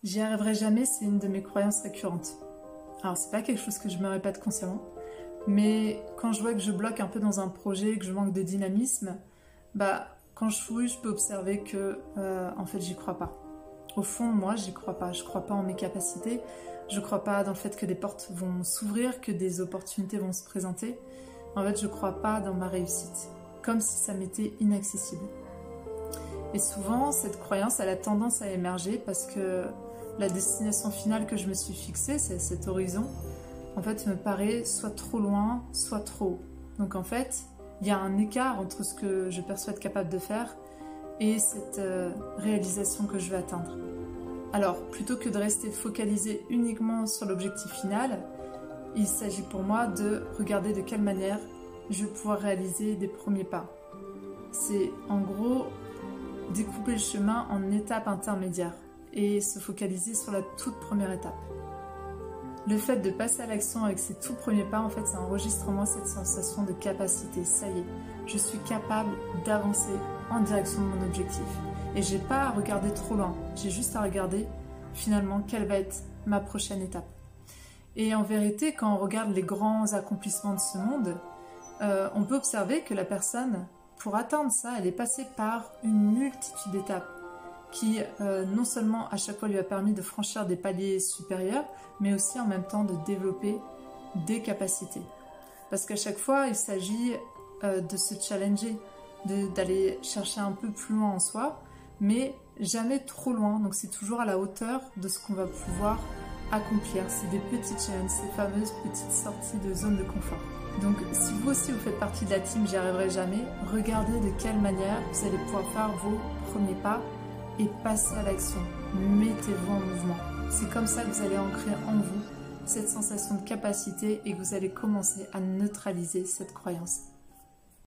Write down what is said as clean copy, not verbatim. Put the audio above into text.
J'y arriverai jamais, c'est une de mes croyances récurrentes. Alors c'est pas quelque chose que je me répète consciemment, mais quand je vois que je bloque un peu dans un projet, que je manque de dynamisme, quand je fouille, je peux observer que en fait j'y crois pas. Au fond de moi, j'y crois pas. Je crois pas en mes capacités, je crois pas dans le fait que des portes vont s'ouvrir, que des opportunités vont se présenter. En fait, je crois pas dans ma réussite, comme si ça m'était inaccessible. Et souvent, cette croyance, elle a tendance à émerger parce que la destination finale que je me suis fixée, c'est cet horizon, en fait, me paraît soit trop loin, soit trop haut. Donc en fait, il y a un écart entre ce que je perçois être capable de faire et cette réalisation que je veux atteindre. Alors, plutôt que de rester focalisé uniquement sur l'objectif final, il s'agit pour moi de regarder de quelle manière je vais pouvoir réaliser des premiers pas. C'est en gros découper le chemin en étapes intermédiaires et se focaliser sur la toute première étape. Le fait de passer à l'action avec ces tout premiers pas, en fait, ça enregistre en moi cette sensation de capacité. Ça y est, je suis capable d'avancer en direction de mon objectif. Et j'ai pas à regarder trop loin, j'ai juste à regarder finalement quelle va être ma prochaine étape. Et en vérité, quand on regarde les grands accomplissements de ce monde, on peut observer que la personne, pour atteindre ça, elle est passée par une multitude d'étapes qui non seulement à chaque fois lui a permis de franchir des paliers supérieurs, mais aussi en même temps de développer des capacités. Parce qu'à chaque fois, il s'agit de se challenger, d'aller chercher un peu plus loin en soi, mais jamais trop loin. Donc c'est toujours à la hauteur de ce qu'on va pouvoir accomplir. C'est des petits challenges, ces fameuses petites sorties de zone de confort. Donc si vous aussi vous faites partie de la team J'y arriverai jamais, regardez de quelle manière vous allez pouvoir faire vos premiers pas et passez à l'action. Mettez-vous en mouvement. C'est comme ça que vous allez ancrer en vous cette sensation de capacité et que vous allez commencer à neutraliser cette croyance.